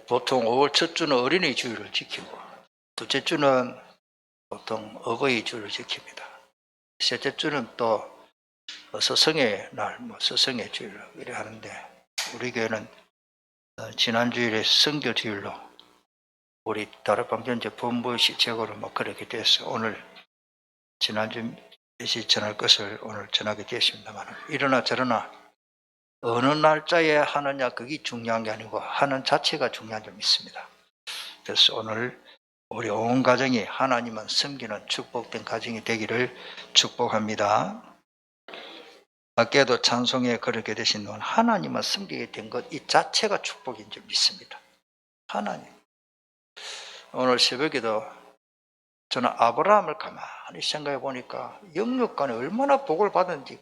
보통 5월 첫 주는 어린이 주일을 지키고, 둘째 주는 보통 어버이 주일을 지킵니다. 셋째 주는 또 스승의 날, 스승의 주일 이래 하는데, 우리 교회는 지난 주일에 성교 주일로 우리 다락방편제 본부 시책으로 그렇게 돼서 오늘 지난주 몇시 전할 것을 오늘 전하게 되었습니다만, 이러나 저러나 어느 날짜에 하느냐 그게 중요한 게 아니고 하는 자체가 중요한 점이 있습니다. 그래서 오늘 우리 온 가정이 하나님은 섬기는 축복된 가정이 되기를 축복합니다. 밖에도 찬송에 그렇게 되신 분, 하나님은 섬기게 된 것 이 자체가 축복인 줄 믿습니다. 하나님. 오늘 새벽에도 저는 아브라함을 가만히 생각해 보니까 영육간에 얼마나 복을 받은지,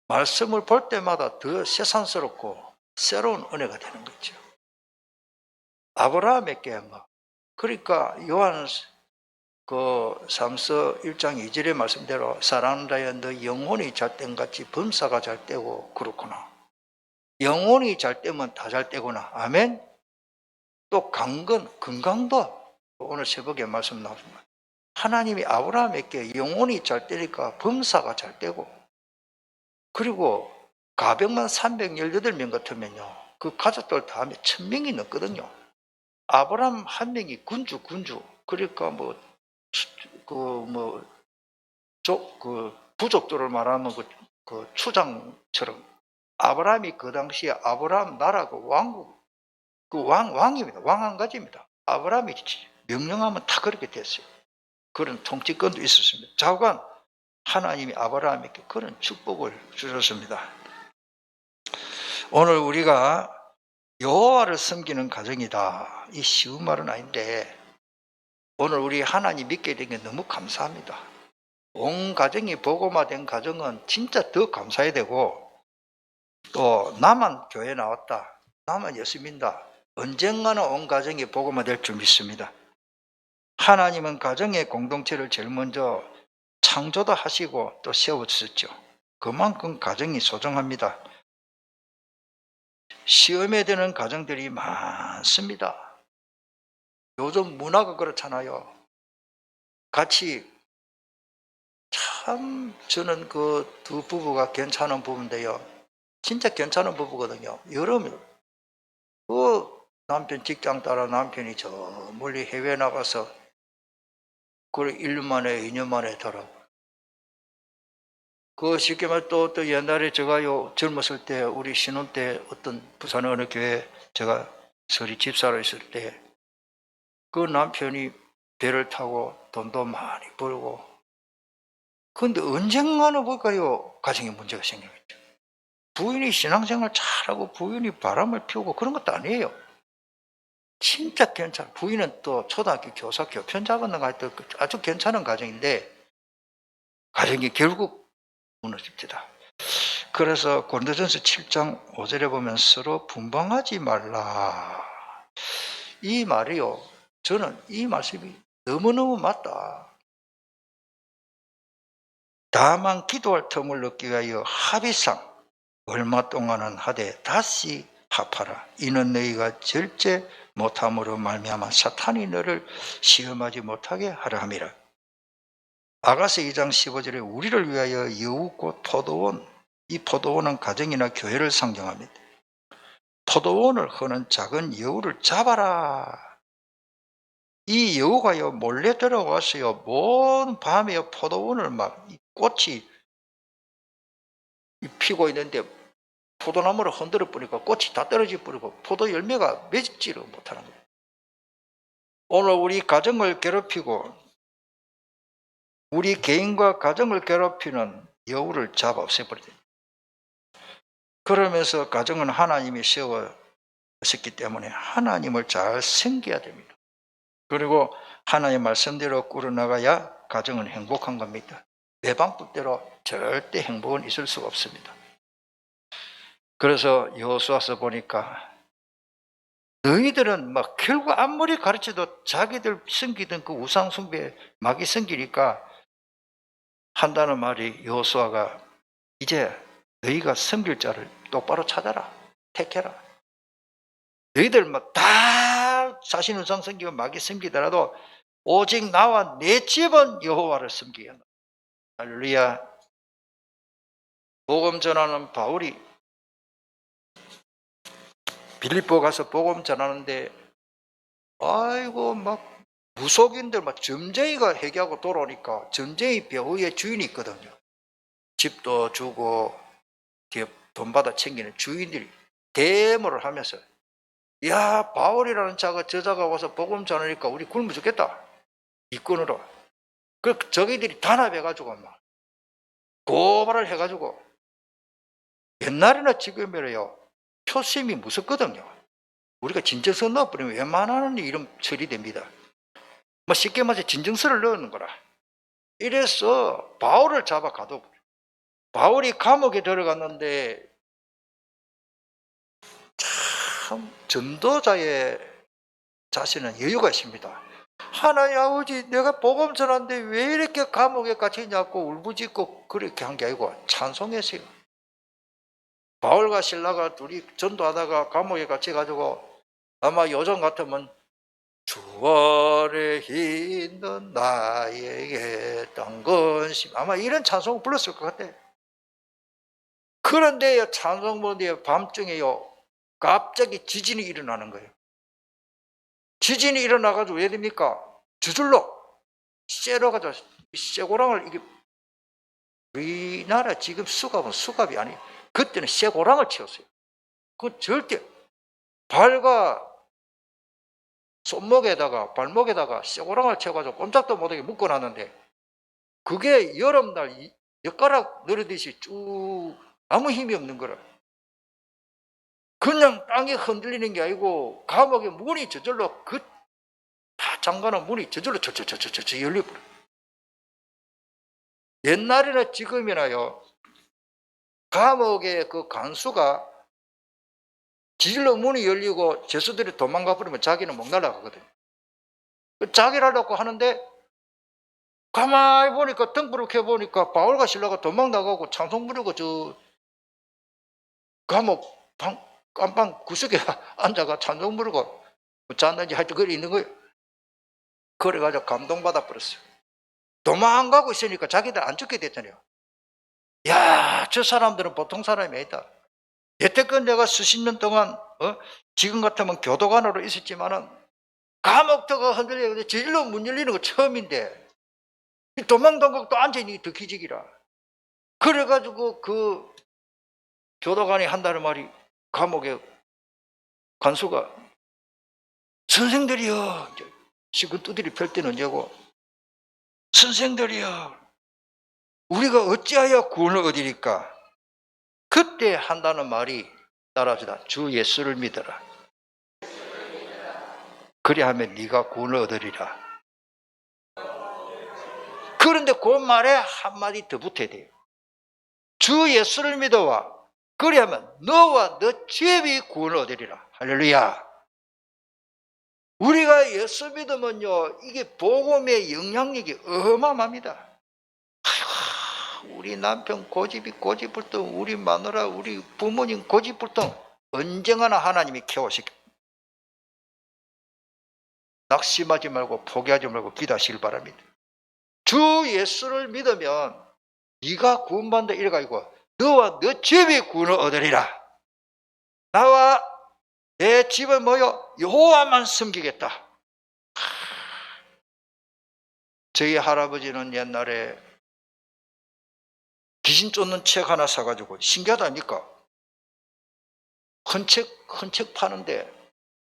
말씀을 볼 때마다 더 세상스럽고 새로운 은혜가 되는 거죠. 아브라함에게 그러니까 요한 그 3서 1장 2절의 말씀대로 사랑하는 자여 너 영혼이 잘된 같이 범사가 잘되고 그렇구나. 영혼이 잘되면 다 잘되구나. 아멘. 또 건강도 오늘 새벽에 말씀 나옵니다. 하나님이 아브라함에게 영혼이 잘되니까 범사가 잘되고, 그리고 가병만 318명 같으면요 그 가족들 다 하면 1000명이 넘거든요. 아브라함 한 명이 군주 그러니까 부족들을 말하면 그 추장처럼 아브라함이 그 당시에 아브라함 나라고 왕국 왕입니다. 왕 한 가지입니다. 아브라함이 명령하면 다 그렇게 됐어요. 그런 통치권도 있었습니다. 좌우간 하나님이 아브라함에게 그런 축복을 주셨습니다. 오늘 우리가 여호와를 섬기는 가정이다. 이 쉬운 말은 아닌데 오늘 우리 하나님 믿게 된 게 너무 감사합니다. 온 가정이 복음화된 가정은 진짜 더 감사해야 되고, 또 나만 교회 나왔다, 나만 예수 믿는다, 언젠가는 온 가정이 복음화될 줄 믿습니다. 하나님은 가정의 공동체를 제일 먼저 창조도 하시고 또 세워주셨죠. 그만큼 가정이 소중합니다. 시험에 드는 가정들이 많습니다. 요즘 문화가 그렇잖아요. 같이 참 저는 그 두 부부가 괜찮은 부부인데요. 진짜 괜찮은 부부거든요. 여름에 그 남편 직장 따라 남편이 저 멀리 해외 나가서 그걸 1년 만에 2년 만에 돌아오고, 그 쉽게 말해 또 옛날에 제가요 젊었을 때 우리 신혼 때 어떤 부산 어느 교회 제가 서리 집사로 있을 때 그 남편이 배를 타고 돈도 많이 벌고, 근데 언젠가는 볼까요 가정에 문제가 생기겠죠. 부인이 신앙생활 잘하고 부인이 바람을 피우고 그런 것도 아니에요. 진짜 괜찮아. 부인은 또 초등학교 교사 교편 잡았는가 하여튼 아주 괜찮은 가정인데 가정이 결국 무너집니다. 그래서 고린도전서 7장 5절에 보면 서로 분방하지 말라. 이 말이요, 저는 이 말씀이 너무너무 맞다. 다만 기도할 틈을 얻기 위하여 합의상 얼마 동안은 하되 다시 합하라. 이는 너희가 절제 못함으로 말미암아 사탄이 너를 시험하지 못하게 하라 함이라. 아가서 2장 15절에 우리를 위하여 여우 곧 포도원, 이 포도원은 가정이나 교회를 상징합니다. 포도원을 허는 작은 여우를 잡아라. 이 여우가요 몰래 들어와서요 먼 밤에 포도원을 꽃이 피고 있는데 포도나무를 흔들어 버리니까 꽃이 다 떨어져 버리고 포도 열매가 맺지를 못하는 거예요. 오늘 우리 가정을 괴롭히고 우리 개인과 가정을 괴롭히는 여우를 잡아 없애버리죠. 그러면서 가정은 하나님이 세워졌기 때문에 하나님을 잘 섬겨야 됩니다. 그리고 하나님의 말씀대로 꾸려나가야 가정은 행복한 겁니다. 내 방법대로 절대 행복은 있을 수가 없습니다. 그래서 여호수아서 보니까 너희들은 결국 아무리 가르쳐도 자기들 섬기던 그 우상 숭배 마귀 섬기니까 한다는 말이, 여호수아가 이제 너희가 섬길 자를 똑바로 찾아라, 택해라. 너희들 뭐 다 자신의 우상 섬기고 마귀 섬기더라도 오직 나와 내 집은 여호와를 섬기겠노라. 할렐루야. 복음 전하는 바울이 빌립보 가서 복음 전하는데 아이고 막 무속인들 막 점쟁이가 회개하고 돌아오니까 점쟁이 배후에 주인이 있거든요. 집도 주고 돈 받아 챙기는 주인들이 대모를 하면서 야 바울이라는 저자가 와서 복음 전하니까 우리 굶어 죽겠다 이권으로. 그 저기들이 단합해가지고 막 고발을 해가지고 옛날이나 지금이라요 표심이 무섭거든요. 우리가 진정서 넣어버리면 웬만한 이름 처리됩니다. 뭐 쉽게 말해서 진정서를 넣는 거라. 이래서 바울을 잡아 가둬. 바울이 감옥에 들어갔는데 참 전도자의 자신은 여유가 있습니다. 하나님 아버지 내가 복음 전하는데 왜 이렇게 감옥에 갇히냐고 울부짖고 그렇게 한 게 아니고 찬송했어요. 바울과 실라가 둘이 전도하다가 감옥에 갇혀가지고 아마 요즘 같으면 주월에 있는 나에게 당근심 아마 이런 찬송을 불렀을 것 같아요. 그런데 찬송 부르는데 밤중에요 갑자기 지진이 일어나는 거예요. 지진이 일어나가지고 왜 됩니까? 저절로 쇠로가지고 쇠고랑을 이게 우리나라 지금 수갑은 수갑이 아니에요. 그때는 쇠고랑을 채웠어요. 그 절대 발과 손목에다가 발목에다가 쇠고랑을 채워가지고 꼼짝도 못하게 묶어놨는데 그게 여름날 엿가락 내리듯이 쭉 아무 힘이 없는 거라. 그냥 땅이 흔들리는 게 아니고 감옥의 문이 저절로 다 잠가놓은 문이 저절로 저저저저저 열려버려. 옛날이나 지금이나요 감옥의 그 간수가 지질로 문이 열리고 죄수들이 도망가 버리면 자기는 못 날아가거든요. 자기를 하려고 하는데 가만히 보니까 등불을 켜보니까 바울과 실라가 도망 나가고 찬송 부르고 저 감옥 깜방 구석에 앉아가 찬송 부르고 잤는지 하여튼 그래 있는 거예요. 그래가지고 감동받아 버렸어요. 도망가고 있으니까 자기들 안 죽게 됐잖아요. 야, 저 사람들은 보통 사람이 아니다. 여태껏 내가 수십 년 동안 지금 같으면 교도관으로 있었지만은 감옥도가 흔들리고 제일로 문 열리는 거 처음인데 도망도망 또 앉아있는 게 더 기적이라. 그래가지고 그 교도관이 한다는 말이 감옥에 간수가 선생들이여 지금 두드리 펼 때는 언제고 선생들이여 우리가 어찌하여 구원을 얻으리까. 그때 한다는 말이 따라합시다. 주 예수를 믿어라. 그리하면 네가 구원을 얻으리라. 그런데 그 말에 한마디 더 붙어야 돼요. 주 예수를 믿어와 그리하면 너와 너 집이 구원을 얻으리라. 할렐루야. 우리가 예수 믿으면요 이게 복음의 영향력이 어마어마합니다. 아이고, 우리 남편 고집불통 우리 마누라 우리 부모님 고집불통 언젠가나 하나님이 케어시켜. 낙심하지 말고 포기하지 말고 기도하시길 바랍니다. 주 예수를 믿으면 네가 구원받는다 이래가 아니고 너와 너 집이 구원을 얻으리라. 나와 내 집은 뭐요? 여호와만 섬기겠다. 저희 할아버지는 옛날에 귀신 쫓는 책 하나 사가지고 신기하다 아닙니까? 헌책 파는데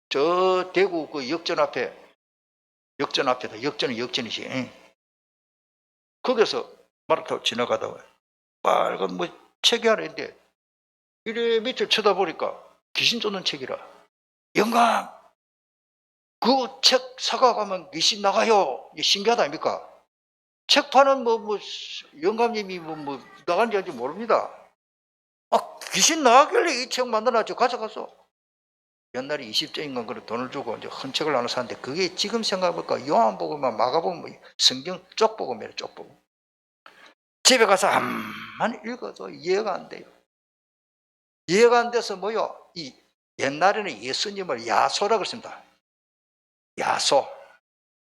저 대구 그 역전 앞에다 역전은 역전이지. 거기서 말을 타고 지나가다가 빨간 뭐 책이 하나 있는데 이래 밑을 쳐다보니까 귀신 쫓는 책이라. 영감 그 책 사가가면 귀신 나가요. 신기하다 아닙니까? 책 파는 영감님이 나간지 아직 모릅니다. 귀신 나가길래 이 책 만들어놨죠. 가져가서. 옛날에 20대인가 그런 돈을 주고 이제 헌책을 하나 샀는데 그게 지금 생각해보니까 요한복음만 마가복음 성경 쪽복음이에요. 쪽복음. 집에 가서 한만 읽어도 이해가 안 돼요. 이해가 안 돼서 이 옛날에는 예수님을 야소라고 했습니다. 야소.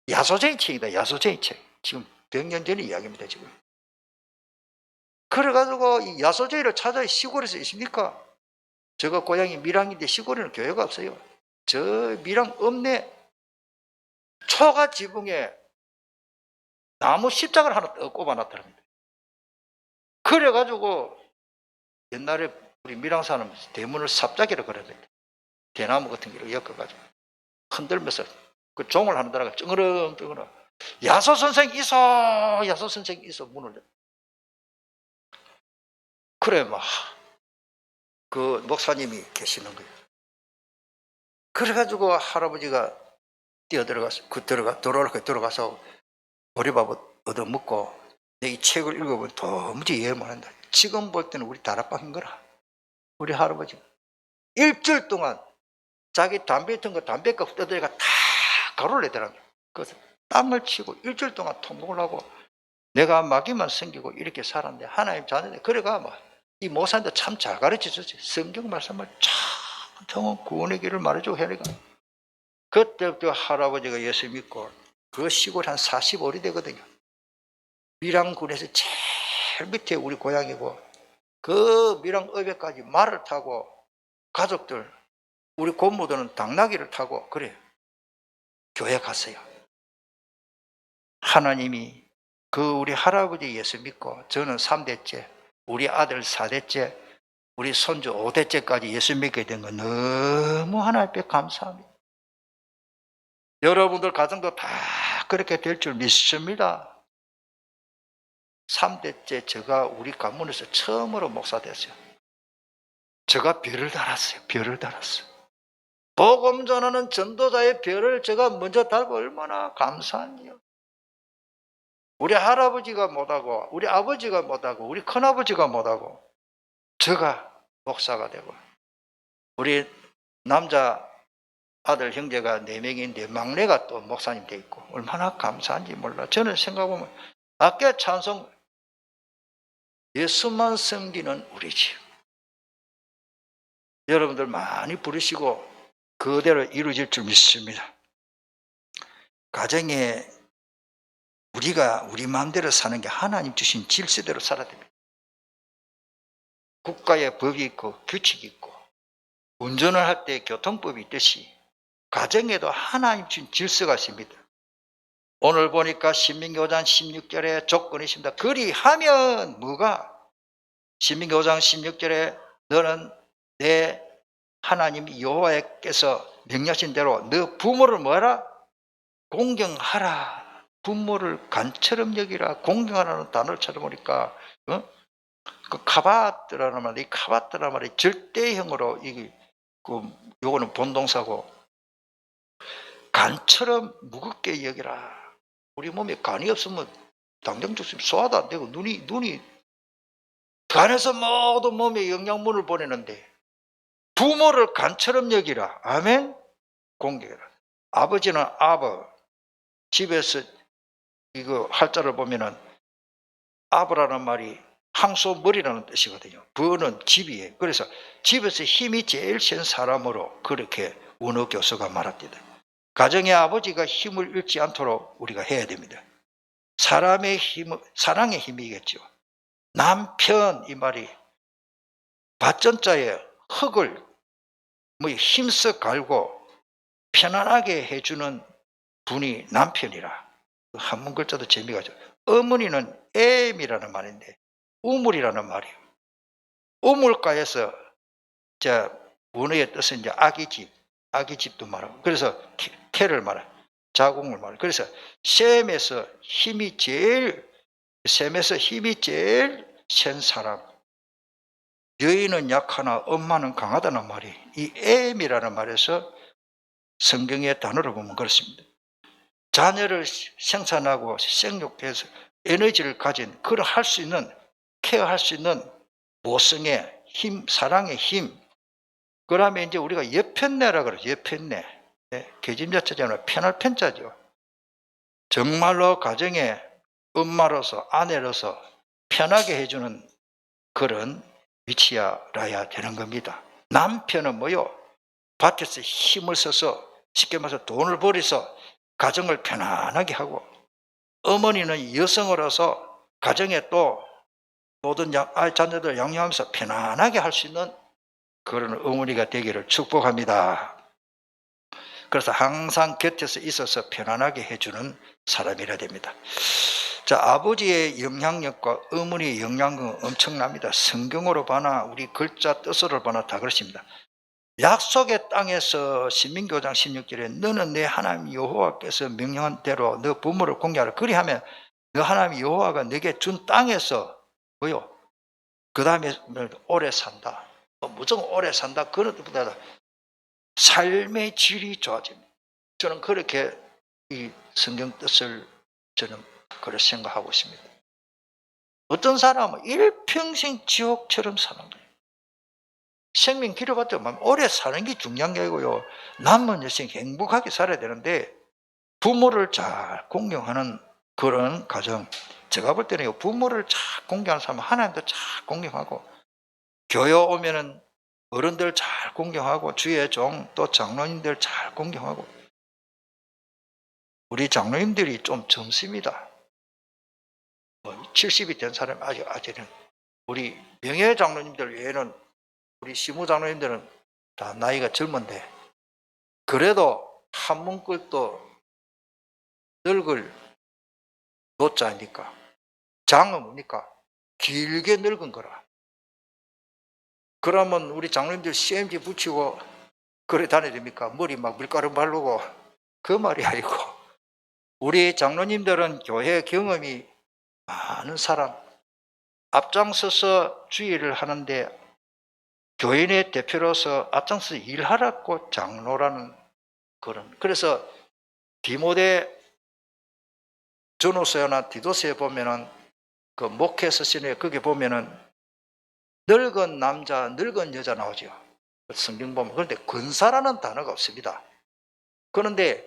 야소제의 책이다. 야소제의 책. 지금 100년 전의 이야기입니다. 지금. 그래가지고 이 야소제의를 찾아야 시골에서 있습니까? 제가 고향이 밀양인데 시골에는 교회가 없어요. 저 밀양 읍내 초가 지붕에 나무 십자가를 하나 떡 꼽아놨더랍니다. 그래가지고 옛날에 우리 밀양 사는 대문을 삽자기로 걸어야 대나무 같은 거를 엮어가지고 흔들면서 그 종을 하나 달아가 ጭ그렁 야소 선생 있어, 야소 선생 있어 문을 열. 그래 막 그 목사님이 계시는 거예요. 그래가지고 할아버지가 뛰어들어가서 들어가서 보리밥 얻어먹고 내 이 책을 읽어보면 도무지 이해 못한다. 지금 볼 때는 우리 다락방인 거라. 우리 할아버지 일주일 동안 자기 담배 같은 거 담배값 뜯어가 다 가루를 내더라고요. 그래서 땅을 치고 일주일 동안 통곡을 하고 내가 마귀만 생기고 이렇게 살았는데 하나님 자녀인데 그래가 이 모사한테 참 잘 가르쳐 줬지. 성경 말씀을 참 구원의 길을 말해주고 해니까 그때부터 할아버지가 예수 믿고 그 시골 한 45리 되거든요. 밀양군에서 제일 밑에 우리 고향이고 그 밀양읍에까지 말을 타고 가족들 우리 고모들은 당나귀를 타고 그래 교회 갔어요. 하나님이 그 우리 할아버지 예수 믿고 저는 3대째 우리 아들 4대째 우리 손주 5대째까지 예수 믿게 된 거 너무 하나님 앞에 감사합니다. 여러분들 가정도 다 그렇게 될 줄 믿습니다. 3대째 제가 우리 가문에서 처음으로 목사 됐어요. 제가 별을 달았어요. 별을 달았어요. 복음 전하는 전도자의 별을 제가 먼저 달고 얼마나 감사한지요. 우리 할아버지가 못하고 우리 아버지가 못하고 우리 큰아버지가 못하고 제가 목사가 되고 우리 남자 아들 형제가 4명인데 막내가 또 목사님 돼 있고 얼마나 감사한지 몰라. 저는 생각해보면 아까 찬송 예수만 섬기는 우리 집 여러분들 많이 부르시고 그대로 이루어질 줄 믿습니다. 가정에 우리가 우리 마음대로 사는 게 하나님 주신 질서대로 살아야 됩니다. 국가의 법이 있고 규칙이 있고 운전을 할 때 교통법이 있듯이 가정에도 하나님 주신 질서가 있습니다. 오늘 보니까 신명기 5장 16절에 조건이 있습니다. 그리하면 뭐가? 신명기 5장 16절에 너는 내 하나님 여호와께서 명령하신 대로 너 부모를 뭐하라? 공경하라. 부모를 간처럼 여기라. 공경하라는 단어를 찾아보니까 그 카바트라는 말, 이 카바트라는 말이 절대형으로 요거는 본동사고 간처럼 무겁게 여기라. 우리 몸에 간이 없으면 당장 죽으면 소화도 안 되고 눈이 간에서 모두 몸에 영양분을 보내는데 부모를 간처럼 여기라. 아멘. 공경해라. 아버지는 아버 집에서 이거 할자를 보면은 아버라는 말이 항소머리라는 뜻이거든요. 부는 집이에요. 그래서 집에서 힘이 제일 센 사람으로 그렇게 원어교수가 말합니다. 가정의 아버지가 힘을 잃지 않도록 우리가 해야 됩니다. 사람의 힘, 사랑의 힘이겠죠. 남편 이 말이 밭전자에 흙을 힘써 갈고 편안하게 해주는 분이 남편이라. 한문 글자도 재미가 있죠. 어머니는 엠이라는 말인데 우물이라는 말이에요. 우물가에서 원어의 뜻은 이제 아기 집도 말하고 그래서 태를 말해요. 자궁을 말해요. 그래서 셈에서 힘이 제일 센 사람. 여인은 약하나 엄마는 강하다는 말이 이 엠이라는 말에서 성경의 단어를 보면 그렇습니다. 자녀를 생산하고 생육해서 에너지를 가진 그걸 할 수 있는 케어할 수 있는 모성의 힘, 사랑의 힘. 그러면 이제 우리가 여편네라 그러죠. 여편네. 네, 계집자자잖아요. 편할 편자죠. 정말로 가정의 엄마로서 아내로서 편하게 해주는 그런 위치라야 되는 겁니다. 남편은 뭐요? 밭에서 힘을 써서 쉽게 말해서 돈을 벌여서 가정을 편안하게 하고, 어머니는 여성으로서 가정에 또 모든 자녀들 양육하면서 편안하게 할 수 있는 그런 어머니가 되기를 축복합니다. 그래서 항상 곁에서 있어서 편안하게 해주는 사람이라 됩니다. 자, 아버지의 영향력과 어머니의 영향력은 엄청납니다. 성경으로 봐나 우리 글자 뜻으로 봐나 다 그렇습니다. 약속의 땅에서 신명기 5장 16절에 너는 내 하나님 여호와께서 명령한 대로 너 부모를 공경하라. 그리하면 너 하나님 여호와가 내게 준 땅에서 뭐요? 그 다음에 오래 산다. 무조건 오래 산다. 그런 뜻보다 삶의 질이 좋아집니다. 저는 그렇게 이 성경 뜻을 저는 그렇게 생각하고 있습니다. 어떤 사람은 일평생 지옥처럼 사는 거예요. 생명 길어봤자 오래 사는 게 중요한 게 아니고요. 남은 여생 행복하게 살아야 되는데 부모를 잘 공경하는 그런 가정. 제가 볼 때는 부모를 잘 공경하는 사람은 하나님도 잘 공경하고, 교회 오면은 어른들 잘 공경하고, 주의 종 또 장로님들 잘 공경하고. 우리 장로님들이 좀 젊습니다. 70이 된 사람이 아직은 우리 명예 장로님들 외에는 우리 시무 장로님들은 다 나이가 젊은데, 그래도 한 문글도 늙을 노자니까 장은 뭡니까? 길게 늙은 거라. 그러면 우리 장로님들 CMG 붙이고 그래 다녀야 됩니까? 머리 막 밀가루 바르고, 그 말이 아니고, 우리 장로님들은 교회 경험이 많은 사람, 앞장서서 주의를 하는데 교인의 대표로서 앞장서서 일하라고 장로라는 그런. 그래서 디모데 전후서나 디도서에 보면은 그 목회 서신에 거기 보면은 늙은 남자, 늙은 여자 나오죠. 성경 보면. 그런데 근사라는 단어가 없습니다. 그런데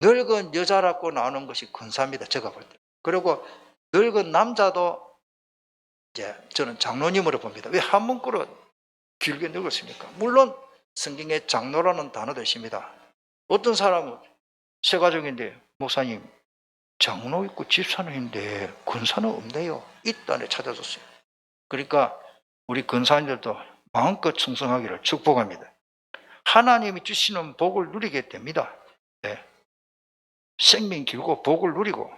늙은 여자라고 나오는 것이 근사입니다. 제가 볼 때. 그리고 늙은 남자도 이제 저는 장로님으로 봅니다. 왜 한 문구로 길게 늙었습니까? 물론 성경에 장로라는 단어도 있습니다. 어떤 사람은 세 가족인데 목사님 장로 있고 집사님인데 근사는 없네요. 있다네 찾아줬어요. 그러니까 우리 근사님들도 마음껏 충성하기를 축복합니다. 하나님이 주시는 복을 누리게 됩니다. 네. 생명 길고 복을 누리고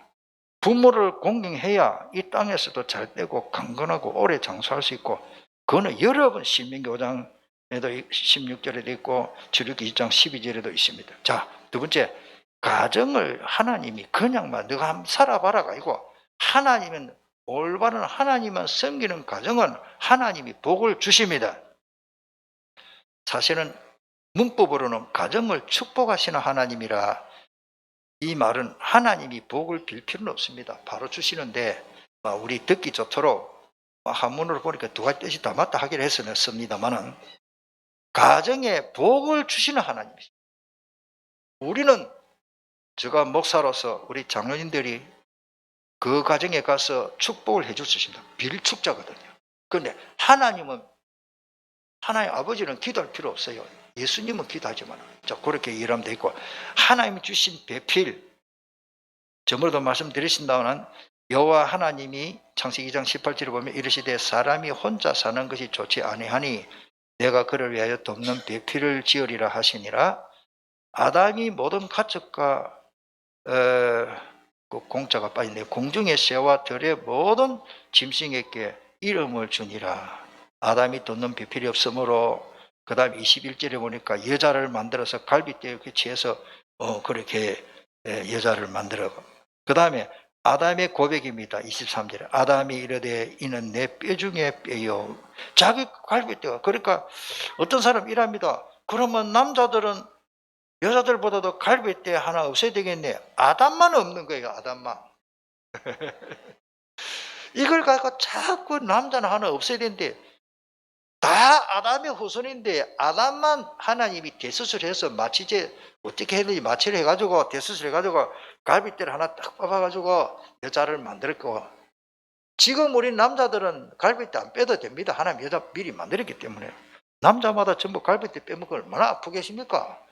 부모를 공경해야 이 땅에서도 잘 되고 강건하고 오래 장수할 수 있고, 그거는 여러 번 신명기 5장에도 16절에도 있고 출애굽기 2장 12절에도 있습니다. 자, 두 번째, 가정을 하나님이 그냥만 너가 한번 살아봐라가 아니고, 하나님은 올바른 하나님만 섬기는 가정은 하나님이 복을 주십니다. 사실은 문법으로는 가정을 축복하시는 하나님이라, 이 말은 하나님이 복을 빌 필요는 없습니다. 바로 주시는데 우리 듣기 좋도록 한문으로 보니까 두 가지 뜻이 다 맞다 하기로 했습니다만은, 가정에 복을 주시는 하나님이십니다. 우리는, 제가 목사로서 우리 장로님들이 그 가정에 가서 축복을 해줄 수 있습니다. 빌축자거든요. 그런데 하나님 아버지는 기도할 필요 없어요. 예수님은 기도하지만, 자, 그렇게 일하면 돼 있고, 하나님이 주신 배필, 저번에도 말씀드리신다면 여호와 하나님이 창세기 2장 18절에 보면 이르시되 사람이 혼자 사는 것이 좋지 아니하니 내가 그를 위하여 돕는 배필을 지으리라 하시니라. 아담이 모든 가축과 그 공자가 빠졌네요. 공중의 새와 들의 모든 짐승에게 이름을 주니라. 아담이 돕는 배필이 없으므로, 그 다음 21절에 보니까 여자를 만들어서 갈빗대에 취해서 그렇게 여자를 만들어. 그 다음에 아담의 고백입니다. 23절에 아담이 이르되 이는 내 뼈 중에 뼈요. 자기 갈빗대가. 그러니까 어떤 사람 이랍니다. 그러면 남자들은 여자들보다도 갈빗대 하나 없어야 되겠네. 아담만 없는 거예요. 아담만. 이걸 갖고 자꾸 남자는 하나 없어야 되는데, 다 아담의 후손인데 아담만 하나님이 대수술해서 마취제 어떻게 했는지 마취를 해가지고 대수술 해가지고 갈빗대를 하나 딱 뽑아가지고 여자를 만들었고, 지금 우리 남자들은 갈빗대 안 빼도 됩니다. 하나님 여자 미리 만들었기 때문에. 남자마다 전부 갈비뼈 빼먹고 얼마나 아프겠습니까?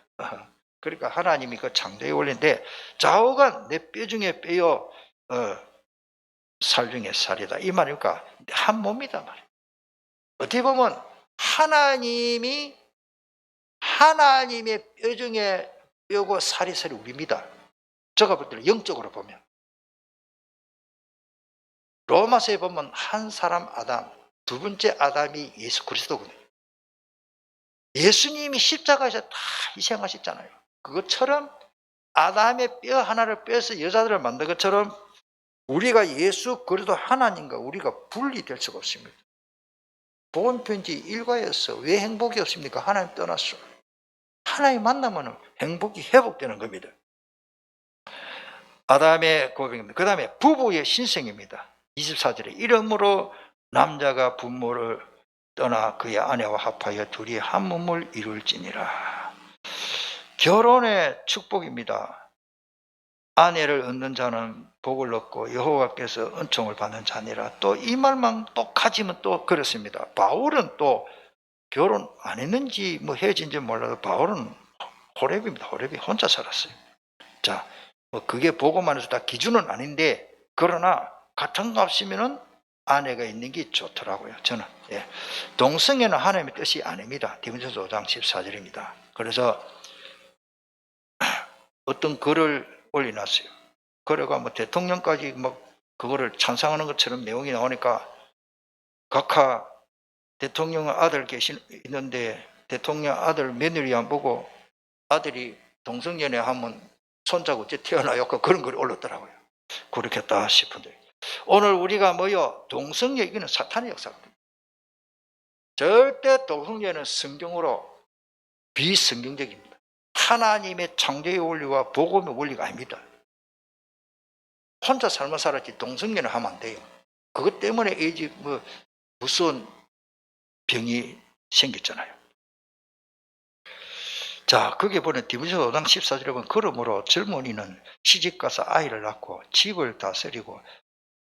그러니까 하나님이 그 창조의 원리인데 좌우간 내 뼈 중에 뼈요 살 중에 살이다 이 말이니까 한 몸이다 말이에요. 어떻게 보면 하나님의 뼈 중에 뼈고 살이 우리입니다. 제가 볼 때는 영적으로 보면 로마서에 보면 한 사람 아담, 두 번째 아담이 예수 그리스도거든요. 예수님이 십자가에서 다 희생하셨잖아요. 그것처럼 아담의 뼈 하나를 빼서 여자들을 만든 것처럼 우리가 예수 그리스도 하나님과 우리가 분리될 수가 없습니다. 복음편지 일과에서 왜 행복이 없습니까? 하나님 떠났어. 하나님 만나면 행복이 회복되는 겁니다. 아담의 고백입니다. 그 다음에 부부의 신성입니다. 24절에 이러므로 남자가 부모를 떠나 그의 아내와 합하여 둘이 한 몸을 이룰지니라. 결혼의 축복입니다. 아내를 얻는 자는 복을 얻고 여호와께서 은총을 받는 자니라. 또 이 말만 또 가지면 또 그렇습니다. 바울은 또 결혼 안 했는지 뭐 헤어진지 몰라도 바울은 호렙입니다. 호렙이 혼자 살았어요. 자, 뭐 그게 복음만 해서 다 기준은 아닌데 그러나 같은 값이면은 아내가 있는 게 좋더라고요. 저는. 예. 동성애는 하나님의 뜻이 아닙니다. 디모데후서 5장 14절입니다. 그래서 어떤 글을 올려놨어요. 그래가 뭐 대통령까지 뭐 그거를 찬성하는 것처럼 내용이 나오니까 각하 대통령 아들 있는데 대통령 아들 며느리 안 보고 아들이 동성연애 하면 손자고 어째 태어나요? 그런 글이 올랐더라고요. 그렇겠다 싶은데 오늘 우리가 뭐요? 동성애 이거는 사탄의 역사입니다. 절대 동성애는 성경으로 비성경적입니다. 하나님의 창조의 원리와 복음의 원리가 아닙니다. 혼자 삶을 살았지 동성애는 하면 안 돼요. 그것 때문에 에이즈 뭐 무서운 병이 생겼잖아요. 자, 거기에 보면 디모데후서 5장 14절에 보면 그러므로 젊은이는 시집가서 아이를 낳고 집을 다스리고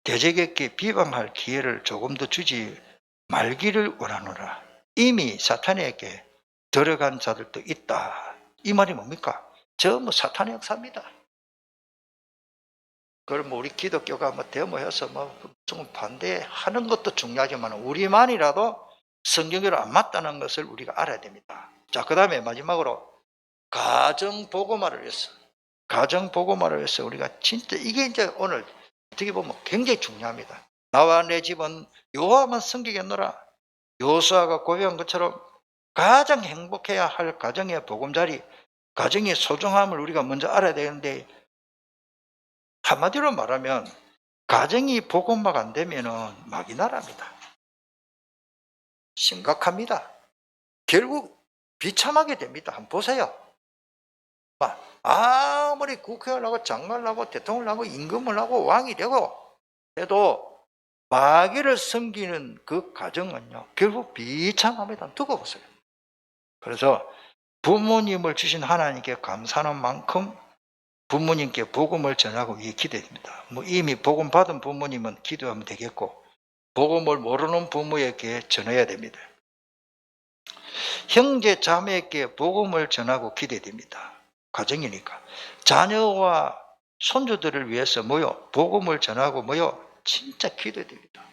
대적에게 비방할 기회를 조금 더 주지 말기를 원하노라. 이미 사탄에게 들어간 자들도 있다. 이 말이 뭡니까? 전부 사탄의 역사입니다. 그럼 우리 기독교가 뭐 데모해서 좀 반대하는 것도 중요하지만 우리만이라도 성경대로 안 맞다는 것을 우리가 알아야 됩니다. 자, 그 다음에 마지막으로 가정 복음화를 위해서 우리가 진짜 이게 이제 오늘 어떻게 보면 굉장히 중요합니다. 나와 내 집은 여호와만 섬기겠노라. 여호수아가 고백한 것처럼 가장 행복해야 할 가정의 보금자리, 가정의 소중함을 우리가 먼저 알아야 되는데 한마디로 말하면 가정이 복음화가 안 되면은 막이 나랍니다. 심각합니다. 결국 비참하게 됩니다. 한번 보세요. 아무리 국회의원 하고 장관을 하고 대통령을 하고 임금을 하고 왕이 되고 해도 마귀를 섬기는 그 가정은요 결국 비참합니다. 두고 보세요. 그래서 부모님을 주신 하나님께 감사하는 만큼 부모님께 복음을 전하고 위해 기도됩니다. 뭐 이미 복음 받은 부모님은 기도하면 되겠고 복음을 모르는 부모에게 전해야 됩니다. 형제 자매에게 복음을 전하고 기도됩니다. 가정이니까 자녀와 손주들을 위해서 복음을 전하고 진짜 기도됩니다.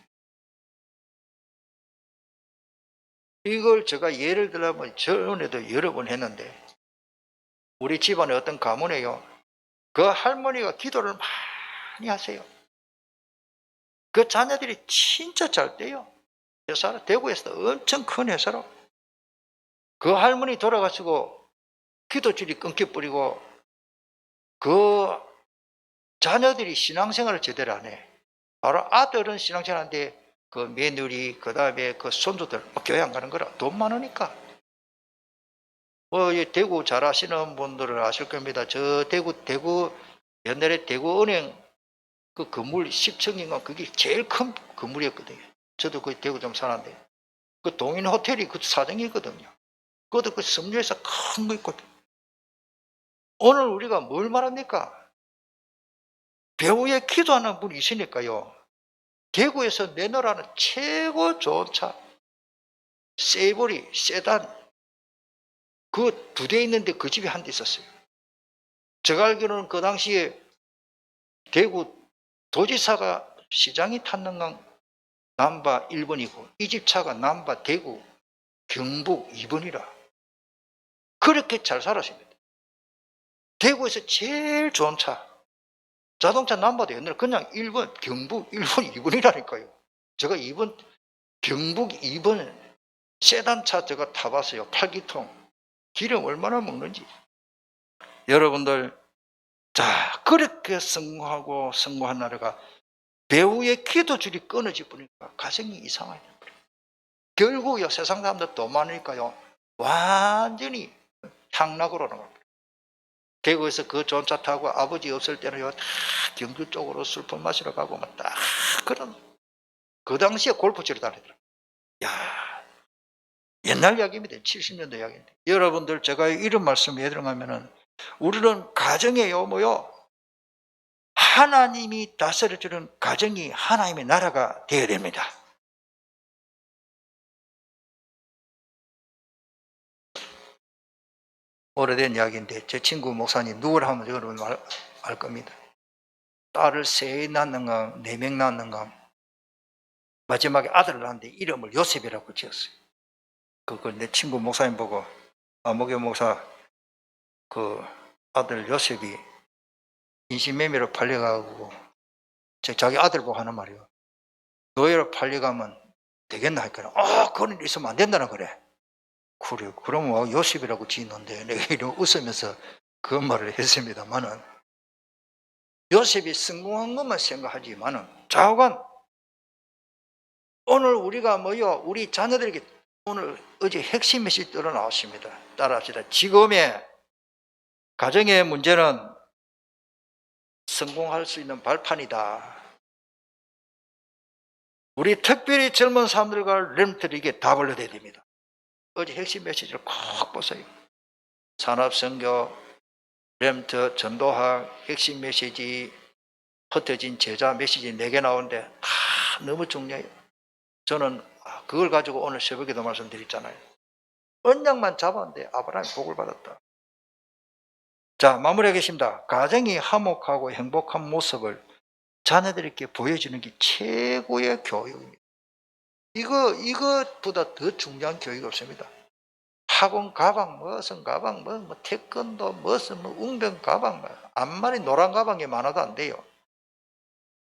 이걸 제가 예를 들면 전에도 여러 번 했는데 우리 집안에 어떤 가문에요 그 할머니가 기도를 많이 하세요. 그 자녀들이 진짜 잘 돼요. 회사 대구에서 엄청 큰 회사로 그 할머니 돌아가시고 기도줄이 끊겨버리고 그 자녀들이 신앙생활을 제대로 안 해. 바로 아들은 신앙생활하는데 그 며느리 그 다음에 그 손주들 교회 안 가는 거라 돈 많으니까. 대구 잘 아시는 분들은 아실 겁니다. 저 대구 옛날에 대구은행 그 건물 10층인가 그게 제일 큰 건물이었거든요. 저도 그 대구 좀 사는데 그 동인 호텔이 그 사정이거든요. 그것도 그 섬유에서 큰 거 있거든요. 오늘 우리가 뭘 말합니까? 배후에 기도하는 분이 있으니까요. 대구에서 내놓으라는 최고 좋은 차. 세이보리, 세단 그 2대 있는데 그 집이 한 대 있었어요. 제가 알기로는 그 당시에 대구 도지사가 시장이 탔는가 남바 1번이고 이 집 차가 남바 대구 경북 2번이라 그렇게 잘 살았습니다. 대구에서 제일 좋은 차 자동차 남바도 옛날에 그냥 1번 경북 1번 2번이라니까요. 제가 2번 경북 2번 세단차 제가 타봤어요. 8기통 기름 얼마나 먹는지. 여러분들 자 그렇게 성공하고 성공한 나라가 배후의 기도줄이 끊어져 버리니까 가정이 이상하게 돼버려요. 결국요 세상 사람들 돈 많으니까요 완전히 향락으로 나갑니다. 대구에서 그 좋은 차 타고 아버지 없을 때는요 다 경주 쪽으로 술품 마시러 가고 막 딱 그런 그 당시에 골프 치러 다니더라고요. 야 옛날 이야기입니다. 70년대 이야기인데 여러분들 제가 이런 말씀 왜 들어가면은 우리는 가정에요 뭐요 하나님이 다스려주는 가정이 하나님의 나라가 되어야 됩니다. 오래된 이야기인데 제 친구 목사님 누구를 하면 여러분 알 겁니다. 딸을 3 낳는가 4명 낳는가 마지막에 아들을 낳는데 이름을 요셉이라고 지었어요. 그걸 내 친구 목사님 보고 목요 목사 그 아들 요셉이 인신매매로 팔려가고 자기 아들 보고 하는 말이요. 노예로 팔려가면 되겠나 하니까 그런 일 있으면 안 된다나 그래. 그래 그럼 요셉이라고 지었는데 내가 이러고 웃으면서 그 말을 했습니다만은 요셉이 성공한 것만 생각하지만은 좌우간 오늘 우리가 뭐요 우리 자녀들에게 오늘 어제 핵심 메시지 들어 나왔습니다. 따라합시다. 지금의 가정의 문제는 성공할 수 있는 발판이다. 우리 특별히 젊은 사람들과 렘들에게 답을 얻어야 됩니다. 어제 핵심 메시지를 꼭 보세요. 산업선교, 렘트, 전도학, 핵심 메시지, 흩어진 제자 메시지 4개 나오는데 다 너무 중요해요. 저는 그걸 가지고 오늘 새벽에도 말씀드렸잖아요. 언약만 잡았는데 아브라함이 복을 받았다. 자, 마무리하겠습니다. 가정이 화목하고 행복한 모습을 자녀들에게 보여주는 게 최고의 교육입니다. 이것보다 더 중요한 교육이 없습니다. 학원 가방, 무슨 가방, 뭐 태권도, 무슨 웅변 가방, 앞말이 노란 가방이 많아도 안 돼요.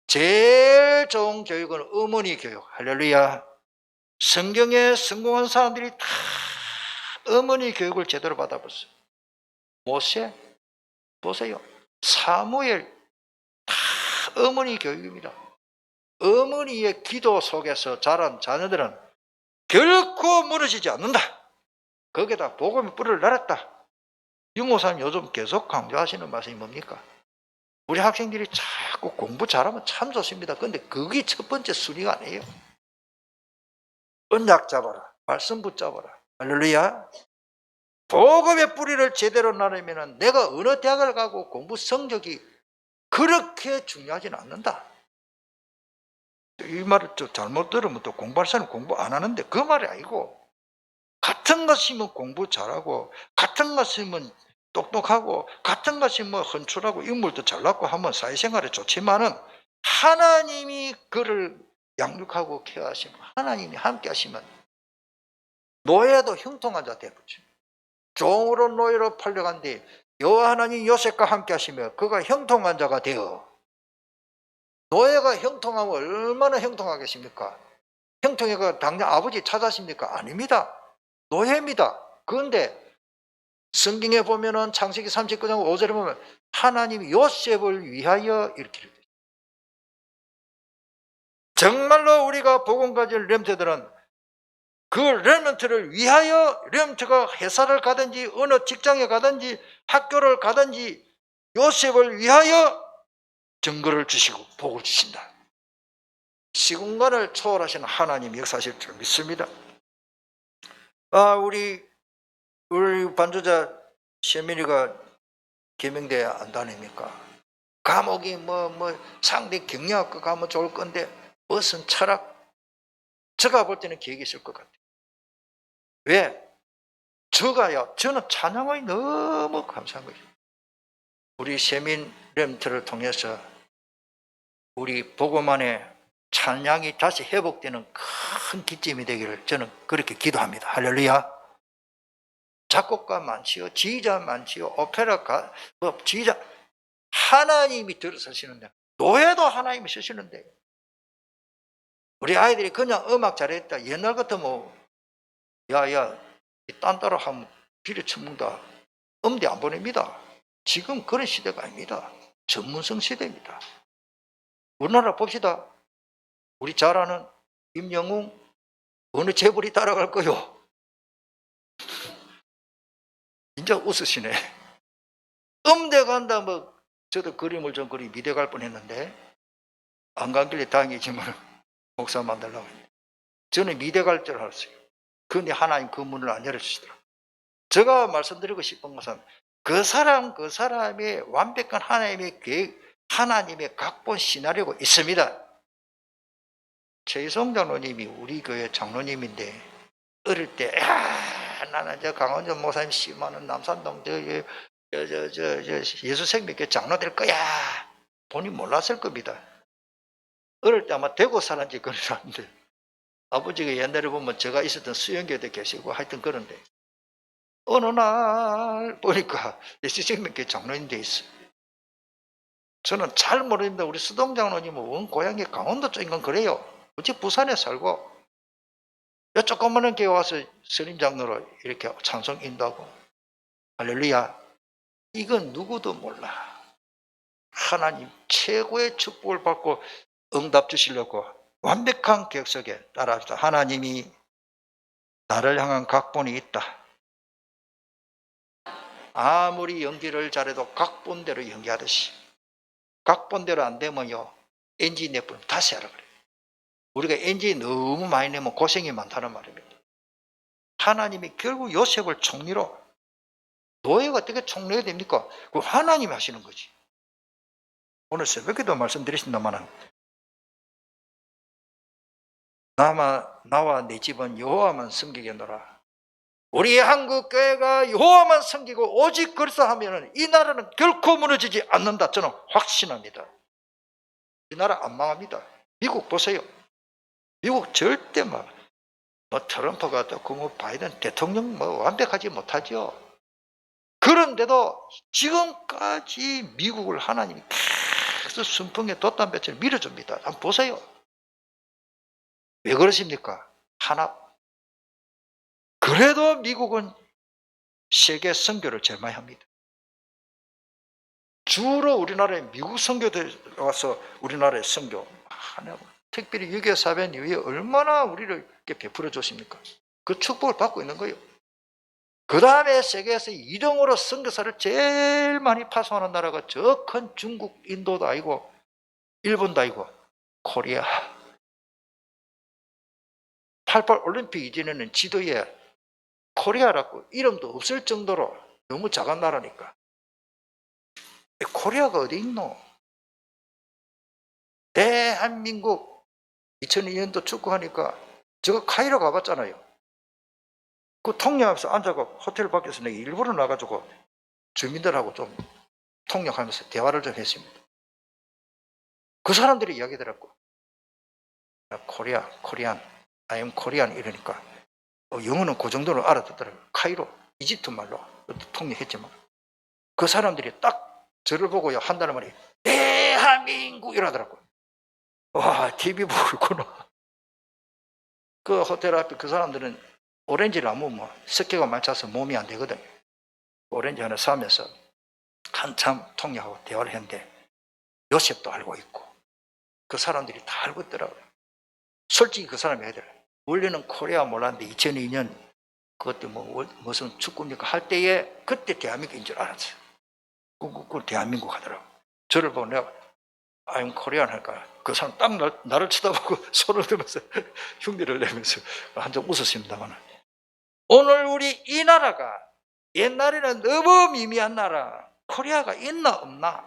제일 좋은 교육은 어머니 교육. 할렐루야. 성경에 성공한 사람들이 다 어머니 교육을 제대로 받아봤어요. 모세, 보세요. 사무엘, 다 어머니 교육입니다. 어머니의 기도 속에서 자란 자녀들은 결코 무너지지 않는다. 거기다 복음의 뿌리를 날았다. 유모사님 요즘 계속 강조하시는 말씀이 뭡니까? 우리 학생들이 자꾸 공부 잘하면 참 좋습니다. 그런데 그게 첫 번째 순위가 아니에요. 언약 잡아라. 말씀 붙잡아라. 할렐루야. 복음의 뿌리를 제대로 나르면 내가 어느 대학을 가고 공부 성적이 그렇게 중요하지는 않는다. 이 말을 좀 잘못 들으면 또 공부할 사람은 공부 안 하는데 그 말이 아니고 같은 것이면 공부 잘하고 같은 것이면 똑똑하고 같은 것이면 헌출하고 인물도 잘났고 하면 사회생활에 좋지만은 하나님이 그를 양육하고 케어하시면 하나님이 함께 하시면 노예도 형통한 자 되어버리죠. 종으로 노예로 팔려간 뒤 여호와 하나님 요셉과 함께 하시며 그가 형통한 자가 되어 노예가 형통하면 얼마나 형통하겠습니까? 형통해가 당장 아버지 찾아십니까? 아닙니다. 노예입니다. 그런데 성경에 보면은 창세기 39장 5절에 보면 하나님이 요셉을 위하여 이렇게 돼요. 정말로 우리가 복음 가진 렘트들은 그 렘넌트를 위하여 렘트가 회사를 가든지 어느 직장에 가든지 학교를 가든지 요셉을 위하여 증거를 주시고 복을 주신다. 시공간을 초월하시는 하나님 역사하실 줄 믿습니다. 우리 반주자 shemin이가 계명대 안 다닙니까? 감옥이 상대 경영학과 가면 좋을 건데 무슨 철학? 제가 볼 때는 계획이 있을 것 같아요. 왜? 저는 찬양이 너무 감사한 거예요. 우리 세민 렘트를 통해서 우리 복음안에 찬양이 다시 회복되는 큰 기점이 되기를 저는 그렇게 기도합니다. 할렐루야. 작곡가 많지요, 지휘자 많지요, 오페라 지휘자, 하나님이 들어서시는데, 노예도 하나님이 쓰시는데, 우리 아이들이 그냥 음악 잘했다, 옛날 같으면 야야 딴 따라 하면 비리 쳐먹다, 음대 안 보냅니다. 지금 그런 시대가 아닙니다. 전문성 시대입니다. 우리나라 봅시다. 우리 잘 아는 임영웅, 어느 재벌이 따라갈 거요? 진짜 웃으시네. 음대 간다, 저도 그림을 좀 그리 미대 갈 뻔했는데, 안 간 길에 다행이지만, 목사 만들려고 했는데, 저는 미대 갈 줄 알았어요. 그런데 하나님 그 문을 안 열어주시더라고요. 제가 말씀드리고 싶은 것은, 그 사람의 완벽한 하나님의 계획, 하나님의 각본 시나리오가 있습니다. 최희성 장로님이 우리 교회 장로님인데, 어릴 때, 나는 저 강원전 목사님 심하는 남산동 예수생명교회 장로 될 거야. 본인 몰랐을 겁니다. 어릴 때 아마 대구 사는지 그러는데, 아버지가 옛날에 보면 제가 있었던 수영교회도 계시고 하여튼 그런데, 어느 날 보니까 예수생명교회 장로님 돼 있어요. 저는 잘 모릅니다. 우리 수동 장로님은 원 고향이 강원도 쪽인 건 그래요. 어찌 부산에 살고, 조그마한 교회 와서 스님 장로로 이렇게 찬송 인도하고, 할렐루야. 이건 누구도 몰라. 하나님 최고의 축복을 받고 응답 주시려고 완벽한 계획 속에 따라합시다. 하나님이 나를 향한 각본이 있다. 아무리 연기를 잘해도 각본대로 연기하듯이, 각본대로 안 되면요, NG 내뿜 다시 하라 그래요. 우리가 NG 너무 많이 내면 고생이 많다는 말입니다. 하나님이 결국 요셉을 총리로, 노예가 어떻게 총리해야 됩니까? 그거 하나님이 하시는 거지. 오늘 새벽에도 말씀드리신다마는, 나와 내 집은 여호와만 섬기겠노라. 우리 한국 교회가 여호와만 섬기고 오직 그리스도 하면은 이 나라는 결코 무너지지 않는다. 저는 확신합니다. 이 나라 안 망합니다. 미국 보세요. 미국 절대 트럼프가 또 바이든 대통령 완벽하지 못하죠. 그런데도 지금까지 미국을 하나님이 계속 순풍의 돛담배처럼 밀어줍니다. 한번 보세요. 왜 그러십니까? 하나. 그래도 미국은 세계 선교를 제일 많이 합니다. 주로 우리나라에 미국 선교들 와서 우리나라에 선교 하냐고. 특별히 6.25 사변 이후에 얼마나 우리를 이렇게 베풀어 줬습니까? 그 축복을 받고 있는 거예요. 그 다음에 세계에서 2등으로 선교사를 제일 많이 파송하는 나라가 저 큰 중국, 인도도 아니고 일본도 아니고 코리아. 88 올림픽 이전에는 지도에 코리아라고 이름도 없을 정도로 너무 작은 나라니까. 코리아가 어디 있노? 대한민국 2002년도 축구하니까 제가 카이로 가봤잖아요. 그 통역하면서 앉아서 호텔 밖에서 내가 일부러 나가지고 주민들하고 좀 통역하면서 대화를 좀 했습니다. 그 사람들이 이야기더라고. 코리안, I am 코리안 이러니까 영어는 그 정도로 알아듣더라고요. 카이로, 이집트 말로 통역했지만 그 사람들이 딱 저를 보고요 한다는 말이 대한민국 이러더라고요. 와, TV 보고 있구나. 그 호텔 앞에 그 사람들은 오렌지 나무 습기가 많이 차서 몸이 안 되거든요. 오렌지 하나 사면서 한참 통역하고 대화를 했는데 요셉도 알고 있고 그 사람들이 다 알고 있더라고요. 솔직히 그 사람이 해야 돼요. 원래는 코리아 몰랐는데 2002년 그때 무슨 축구입니까 할 때에 그때 대한민국인 줄 알았어요. 그 대한민국 하더라고요. 저를 보고 내가 I'm Korean 할까 그 사람 딱 나를 쳐다보고 손을 들면서 흉내를 내면서 한참 웃었습니다만 오늘 우리 이 나라가 옛날에는 너무 미미한 나라 코리아가 있나 없나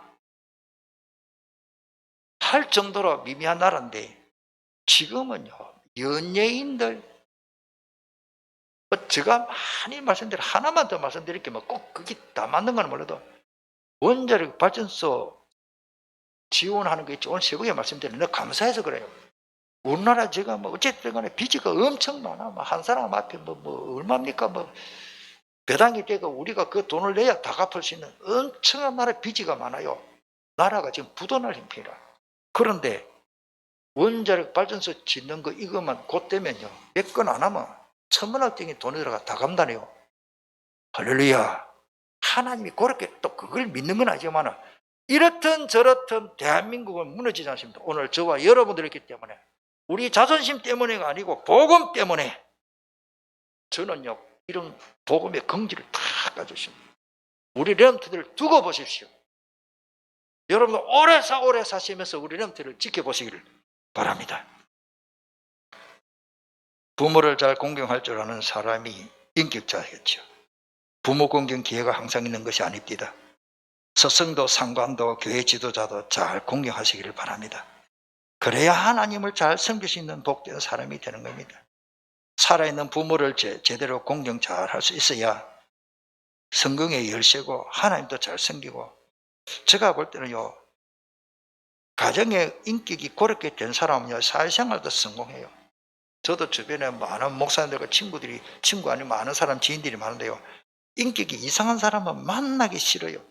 할 정도로 미미한 나라인데 지금은요 연예인들 제가 많이 말씀드려 하나만 더 말씀드릴게요. 꼭 그게 다 맞는 건 몰라도 원자력 발전소 지원하는 거 있죠. 오늘 새벽에 말씀드렸는데 감사해서 그래요. 우리나라 제가 어쨌든 간에 빚이가 엄청 많아. 한 사람 앞에 얼마입니까? 배당이 되고 우리가 그 돈을 내야 다 갚을 수 있는 엄청난 나라 빚이가 많아요. 나라가 지금 부도날 형편이라. 그런데 원자력 발전소 짓는 거 이것만 곧 되면요. 100건 안 하면 1000원억짜리 돈이 들어가 다 감다네요. 할렐루야. 하나님이 그렇게 또 그걸 믿는 건 아니지만 이렇든 저렇든 대한민국은 무너지지 않습니다. 오늘 저와 여러분들이 있기 때문에 우리 자존심 때문에가 아니고 복음 때문에 저는요 이런 복음의 긍지를 다 가져오십니다. 우리 렘트들을 두고 보십시오. 여러분들 오래 사시면서 우리 렘트를 지켜보시기를 바랍니다. 부모를 잘 공경할 줄 아는 사람이 인격자겠죠. 부모 공경 기회가 항상 있는 것이 아닙니다. 스승도 상관도 교회 지도자도 잘 공경하시기를 바랍니다. 그래야 하나님을 잘 섬길 수 있는 복된 사람이 되는 겁니다. 살아있는 부모를 제대로 공경 잘 할 수 있어야 성경의 열쇠고 하나님도 잘 섬기고 제가 볼 때는요 가정의 인격이 그렇게 된 사람은요 사회생활도 성공해요. 저도 주변에 많은 목사님들과 친구 아니면 많은 사람 지인들이 많은데요 인격이 이상한 사람은 만나기 싫어요.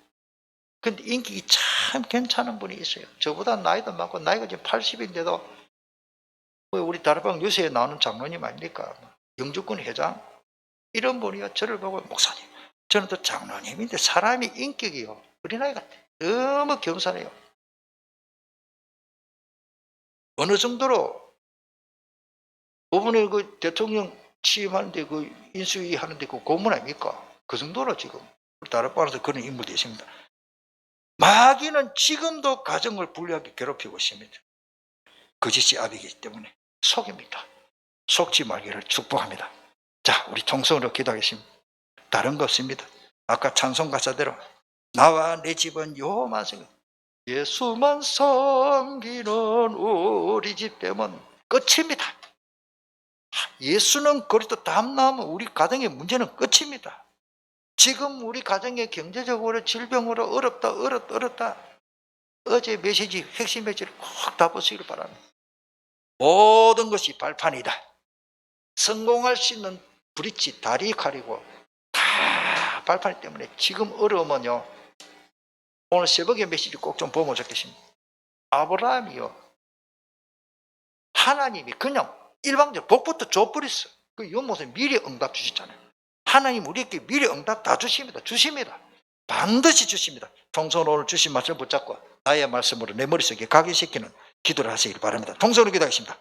근데 인격이 참 괜찮은 분이 있어요. 저보다 나이도 많고 나이가 지금 80인데도 우리 다락방 요새에 나오는 장로님 아닙니까? 영주권 회장 이런 분이요 저를 보고 목사님 저는 또 장로님인데 사람이 인격이요 어린아이 같아요. 너무 겸손해요. 어느 정도로 이번에 그 대통령 취임하는데 그 인수위 하는데 그 고문 아닙니까? 그 정도로 지금 다락방에서 그런 인물 되십니다. 마귀는 지금도 가정을 불리하게 괴롭히고 있습니다. 거짓이 압이기 때문에 속입니다. 속지 말기를 축복합니다. 자, 우리 통성으로 기도하겠습니다. 다른 거 없습니다. 아까 찬송 가사대로 나와 내 집은 여호와만 섬기는 예수만 섬기는 우리 집 되면 끝입니다. 예수는 그리스도 담나면 우리 가정의 문제는 끝입니다. 지금 우리 가정에 경제적으로 질병으로 어렵다. 어제 메시지 핵심 메시지를 꼭 다 보시길 바랍니다. 모든 것이 발판이다. 성공할 수 있는 브릿지 다리 칼이고 다 발판 때문에 지금 어려우면요 오늘 새벽에 메시지 꼭 좀 보면 좋겠습니다. 아브라함이요 하나님이 그냥 일방적으로 복부터 줘버렸어. 그 연못에 미리 응답 주셨잖아요. 하나님 우리에게 미리 응답 다 주십니다. 반드시 주십니다. 통성으로 오늘 주신 말씀 붙잡고 나의 말씀으로 내 머릿속에 각인시키는 기도를 하시길 바랍니다. 통성으로 기도하겠습니다.